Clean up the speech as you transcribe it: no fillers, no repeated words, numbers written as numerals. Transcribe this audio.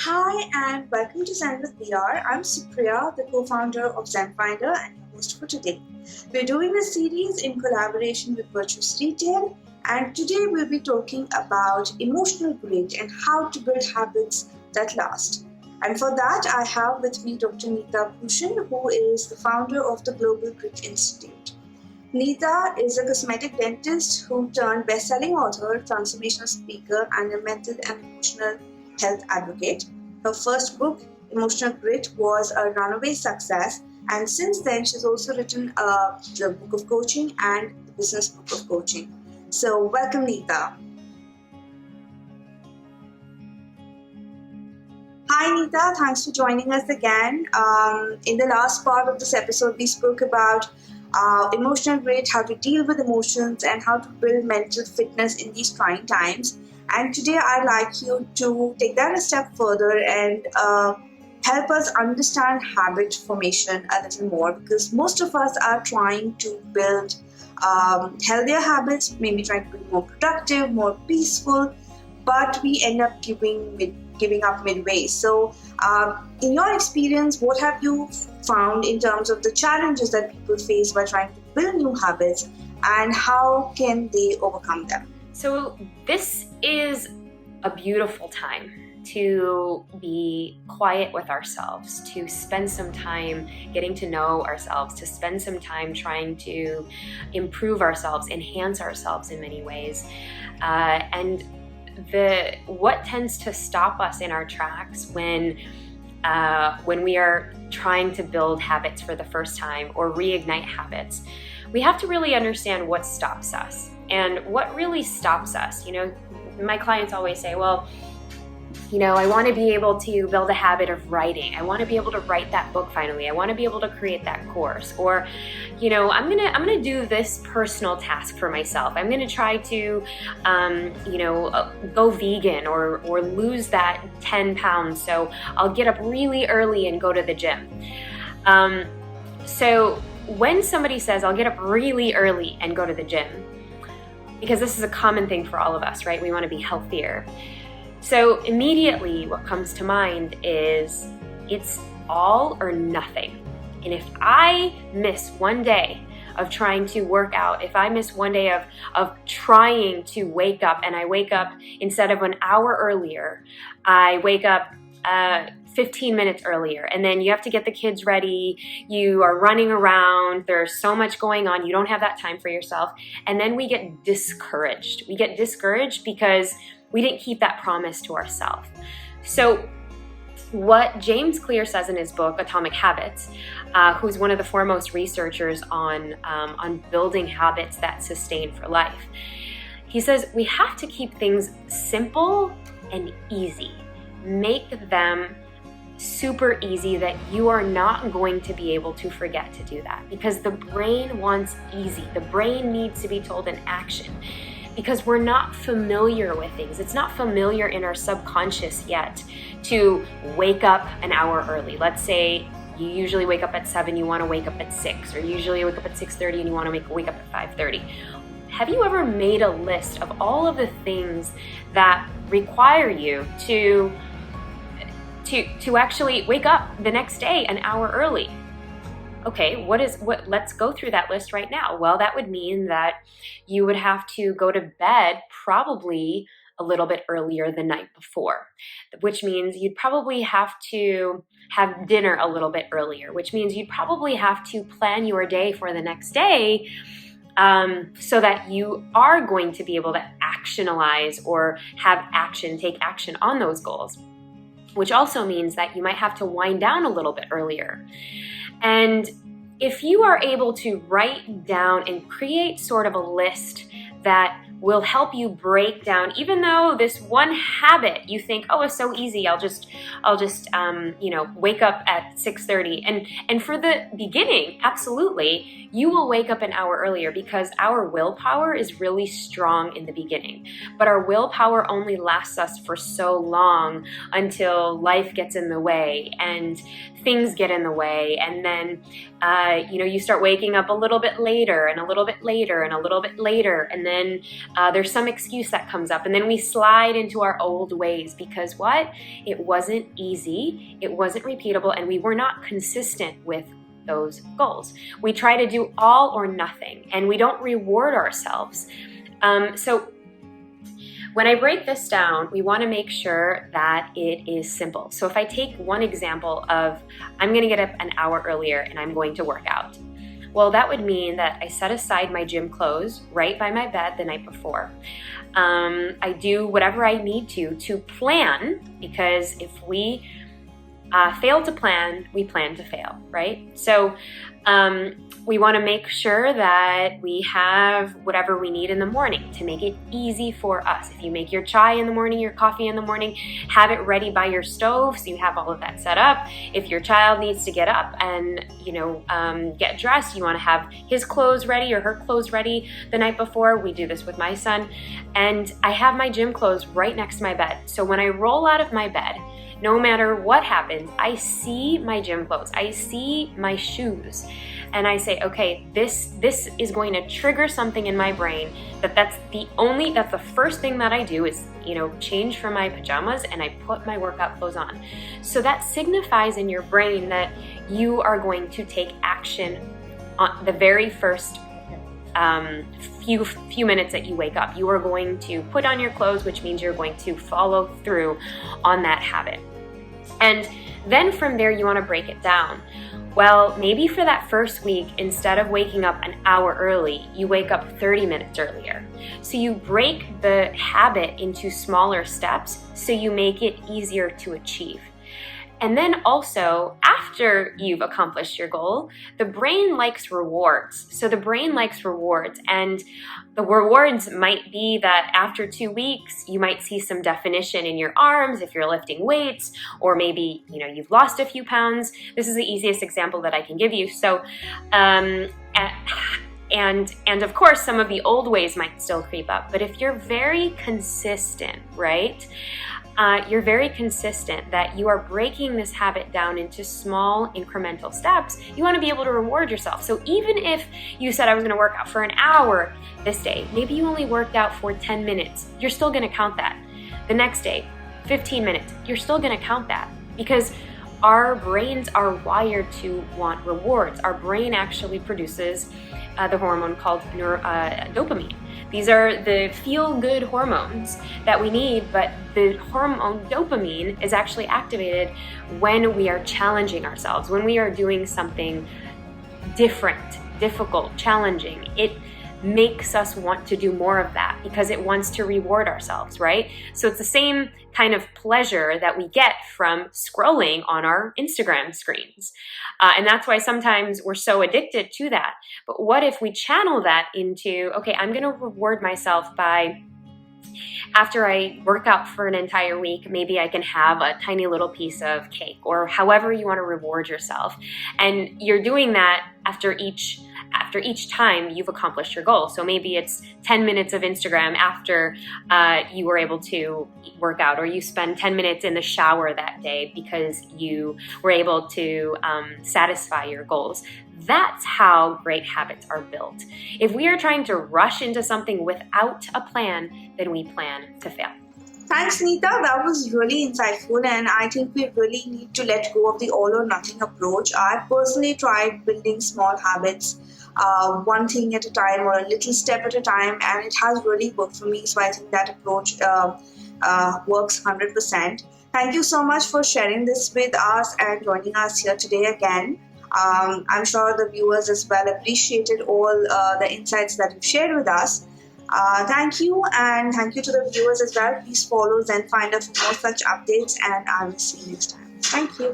Hi and welcome to Zen with VR. I'm Supriya, the co-founder of ZenFinder and your host for today. We're doing this series in collaboration with Virtuous Retail, and today we'll be talking about emotional grit and how to build habits that last. And for that, I have with me Dr. Neeta Bhushan, who is the founder of the Global Grit Institute. Neeta is a cosmetic dentist who turned best-selling author, transformational speaker, and a mental and emotional health advocate. Her first book, Emotional Grit, was a runaway success, and since then she's also written the book of coaching and the business book of coaching. So welcome, Neeta. Hi, Neeta. Thanks for joining us again. In the last part of this episode, we spoke about emotional grit, how to deal with emotions, and how to build mental fitness in these trying times. And today, I'd like you to take that a step further and help us understand habit formation a little more, because most of us are trying to build healthier habits, maybe trying to be more productive, more peaceful, but we end up giving up midway. So, in your experience, what have you found in terms of the challenges that people face by trying to build new habits, and how can they overcome them? So this is a beautiful time to be quiet with ourselves, to spend some time getting to know ourselves, to spend some time trying to improve ourselves, enhance ourselves in many ways. And what tends to stop us in our tracks when we are trying to build habits for the first time or reignite habits, we have to really understand what stops us. And what really stops us, my clients always say, well, I want to be able to build a habit of writing. I want to be able to write that book finally. I want to be able to create that course. Or, I'm gonna do this personal task for myself. I'm gonna try to, go vegan or lose that 10 pounds. So I'll get up really early and go to the gym. So when somebody says, I'll get up really early and go to the gym, because this is a common thing for all of us, right? We want to be healthier. So immediately what comes to mind is it's all or nothing. And if I miss one day of trying to work out, if I miss one day of trying to wake up, and I wake up instead of an hour earlier, I wake up 15 minutes earlier, and then you have to get the kids ready, you are running around, there's so much going on, you don't have that time for yourself, and then we get discouraged. We get discouraged because we didn't keep that promise to ourselves. So what James Clear says in his book, Atomic Habits, who's one of the foremost researchers on building habits that sustain for life, he says we have to keep things simple and easy. Make them super easy that you are not going to be able to forget to do that, because the brain wants easy. The brain needs to be told in action, because we're not familiar with things. It's not familiar in our subconscious yet to wake up an hour early. Let's say you usually wake up at 7, you want to wake up at 6, or you usually wake up at 6:30 and you want to wake up at 5:30. Have you ever made a list of all of the things that require you to actually wake up the next day an hour early? Okay, let's go through that list right now. Well, that would mean that you would have to go to bed probably a little bit earlier the night before, which means you'd probably have to have dinner a little bit earlier, which means you'd probably have to plan your day for the next day, so that you are going to be able to actionalize or take action on those goals, which also means that you might have to wind down a little bit earlier. And if you are able to write down and create sort of a list that will help you break down, even though this one habit you think, oh, it's so easy, I'll just wake up at 6:30. And for the beginning, absolutely, you will wake up an hour earlier, because our willpower is really strong in the beginning. But our willpower only lasts us for so long until life gets in the way and things get in the way. And then, you start waking up a little bit later and a little bit later and a little bit later. And then There's some excuse that comes up, and then we slide into our old ways because what? It wasn't easy, it wasn't repeatable, and we were not consistent with those goals. We try to do all or nothing, and we don't reward ourselves. So when I break this down, we want to make sure that it is simple. So if I take one example of, I'm going to get up an hour earlier and I'm going to work out. Well, that would mean that I set aside my gym clothes right by my bed the night before. I do whatever I need to plan, because if we fail to plan, we plan to fail, right? So we want to make sure that we have whatever we need in the morning to make it easy for us. If you make your chai in the morning, your coffee in the morning, have it ready by your stove so you have all of that set up. If your child needs to get up and get dressed, you want to have his clothes ready or her clothes ready the night before. We do this with my son, and I have my gym clothes right next to my bed. So when I roll out of my bed, no matter what happens, I see my gym clothes, I see my shoes, and I say, okay, this is going to trigger something in my brain that's the first thing that I do is, change from my pajamas and I put my workout clothes on. So that signifies in your brain that you are going to take action on the very first few minutes that you wake up. You are going to put on your clothes, which means you're going to follow through on that habit. And then from there, you want to break it down. Well, maybe for that first week, instead of waking up an hour early, you wake up 30 minutes earlier. So you break the habit into smaller steps so you make it easier to achieve. And then also, after you've accomplished your goal, the brain likes rewards. So the brain likes rewards, and the rewards might be that after 2 weeks, you might see some definition in your arms if you're lifting weights, or maybe, you've lost a few pounds. This is the easiest example that I can give you. So, and of course, some of the old ways might still creep up. But if you're very consistent, right? You're very consistent that you are breaking this habit down into small incremental steps. You want to be able to reward yourself. So even if you said I was going to work out for an hour this day, maybe you only worked out for 10 minutes, you're still going to count that. The next day, 15 minutes, you're still going to count that, because our brains are wired to want rewards. Our brain actually produces the hormone called dopamine. These are the feel-good hormones that we need, but the hormone dopamine is actually activated when we are challenging ourselves, when we are doing something different, difficult, challenging. It makes us want to do more of that because it wants to reward ourselves, right? So it's the same kind of pleasure that we get from scrolling on our Instagram screens. And that's why sometimes we're so addicted to that. But what if we channel that into, okay, I'm going to reward myself by, after I work out for an entire week, maybe I can have a tiny little piece of cake, or however you want to reward yourself. And you're doing that after each time you've accomplished your goal. So maybe it's 10 minutes of Instagram after you were able to work out, or you spend 10 minutes in the shower that day because you were able to satisfy your goals. That's how great habits are built. If we are trying to rush into something without a plan, then we plan to fail. Thanks, Neeta. That was really insightful, and I think we really need to let go of the all or nothing approach. I've personally tried building small habits, one thing at a time or a little step at a time, and it has really worked for me. So I think that approach works 100%. Thank you so much for sharing this with us and joining us here today again. I'm sure the viewers as well appreciated all the insights that you've shared with us. Thank you, and thank you to the viewers as well. Please follow Zen Finder for more such updates, and I will see you next time. Thank you.